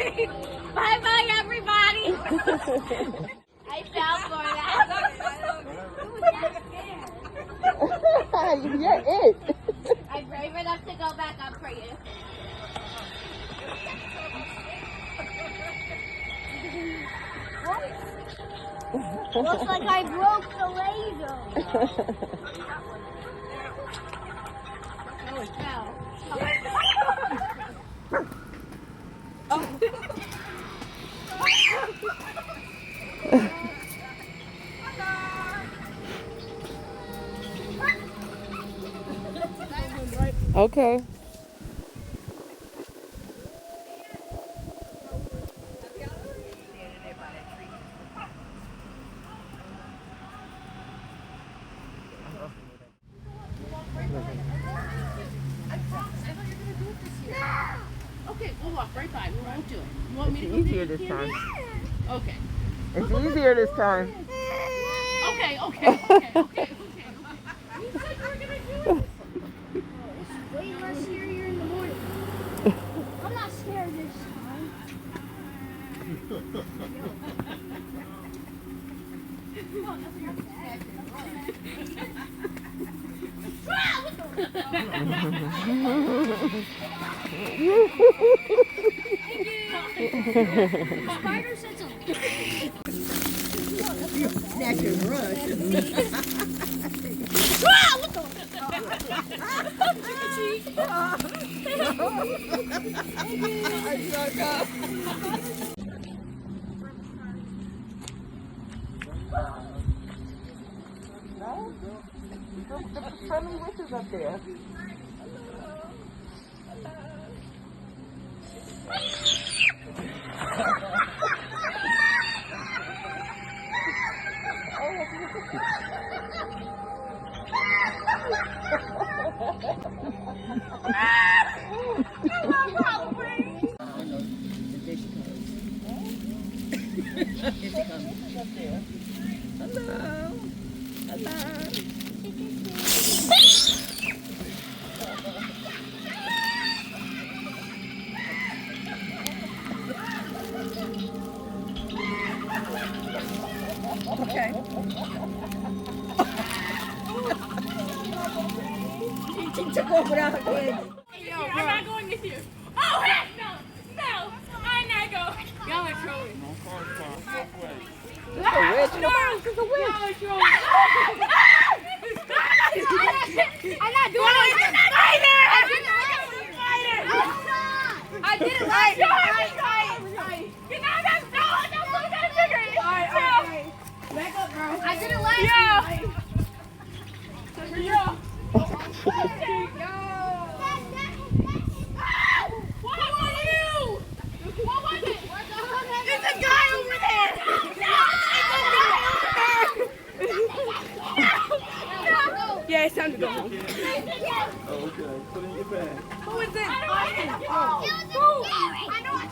Bye bye, everybody. I fell for that. You're it. I'm brave enough to go back up for you. Looks like I broke the laser. Oh, it fell. Okay. Okay, we'll walk right by. We won't do it. You want me to go Easier dig this your time. candy? Okay. It's easier this time. Okay. You said you were gonna do it. It's way less scarier in the morning. I'm not scared this time. Spider said something. Snatch and rush. The friendly witches up there. Okay. She took over without her kids. I'm not going with you. Oh, heck no. I'm not going. Y'all are trolling. It's a witch. No, it's a witch. Y'all are trolling. I'm not doing it. I did it last year. Back up, bro. I did it last year. Yeah, it's time to go home. Okay, put it in your bag. Who is it? I know I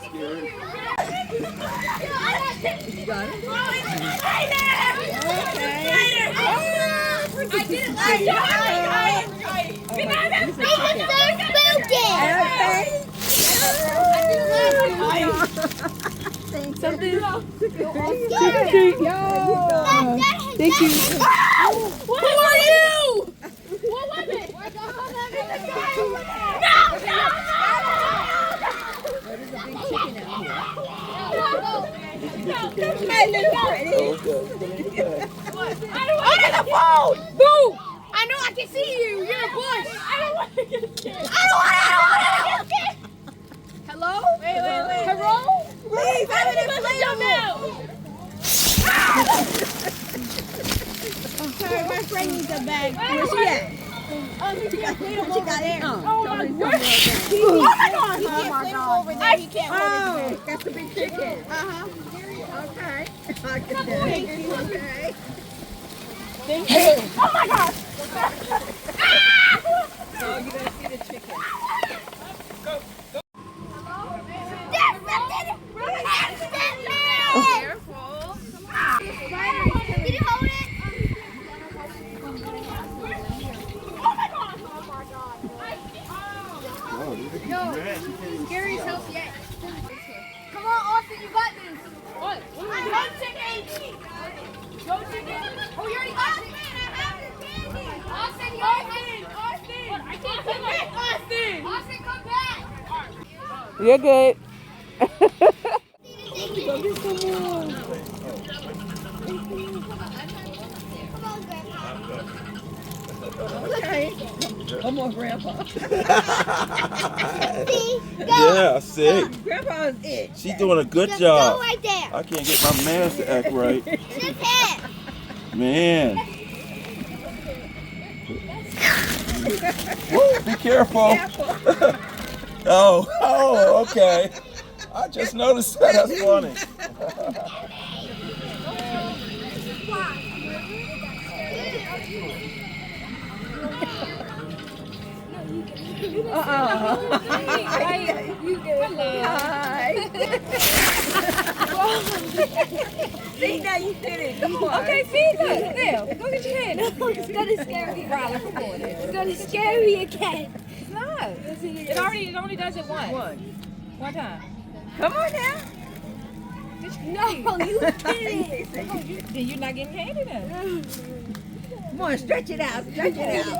can do it. You got it? I did it last year. Something. Yo. Thank you. Who are you? What was it? There's a big chicken out here. Okay, put it in your bag. Under the phone! Boo! I know I can see you. You're a bush. I don't want to get scared. I don't want to get scared. Hello? Wait. Hello? Please, have an Sorry, my friend needs a bag. Where's she at? She got there. Oh my my God. God. Oh my God. Oh, that's the big chicken. Okay. I get that. Okay. Thank you. Oh my God. So you're gonna see the chicken. Careful. Can you hold it? Oh, these are red. Gary's house yet. Come on. You're good. Okay. Come on, Grandpa. Yeah, see? Grandpa's it. She's doing a good Just job. go right there. I can't get my mans to act right. Just hit. Man. Woo, be careful. Oh, okay. I just noticed that. That's funny. You get Hi. See, now you did it. Come on. Okay, feed them. There, go get your hand. It's gonna scare me. Riley, come on. It's gonna scare me again. No. It only does it once. One time. Come on now. No, you did it. Then you're not getting candy then. Come on, stretch it out. Stretch it out.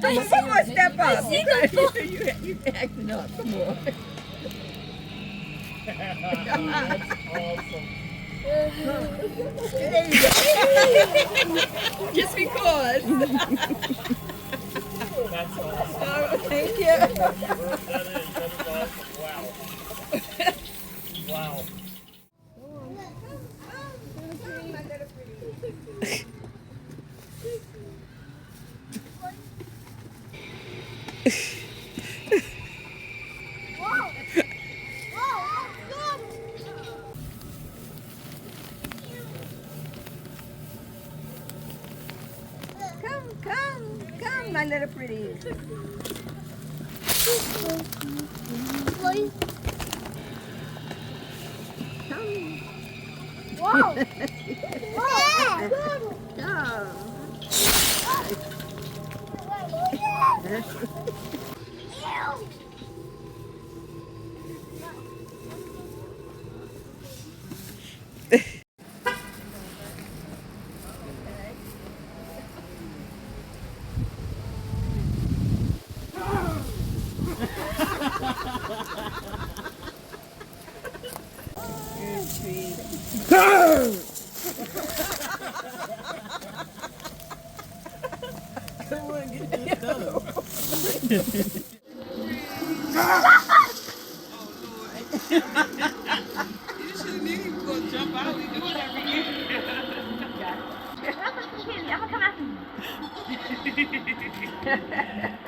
Come on, step up. You acting up. Come on. There you go. Just because. That's awesome. Oh, thank you. That is awesome. Wow. Wow. Come, my little pretty. Whoa.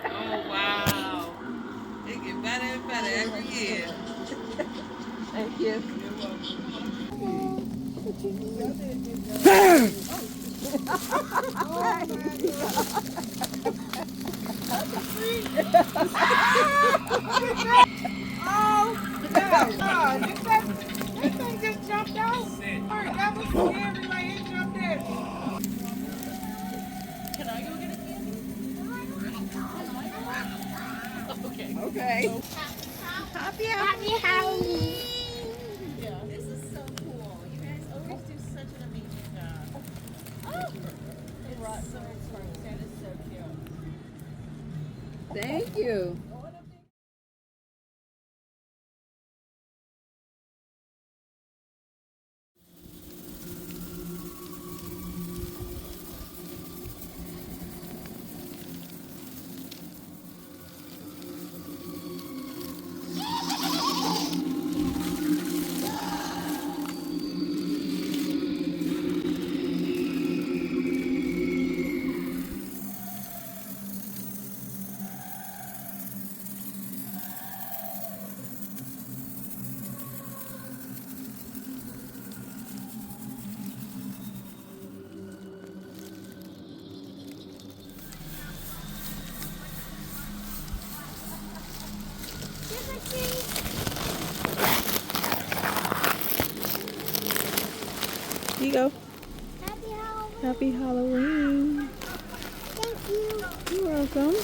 Oh wow. It get better and better every year. Thank you. This thing just jumped out. That was scary. Like it jumped in. Can I go get a candy? Okay. Happy Halloween. This is so cool. You guys always do such an amazing job. It's so cute. That is so cute. Thank you. Here you go. Happy Halloween. Happy Halloween. Thank you. You're welcome.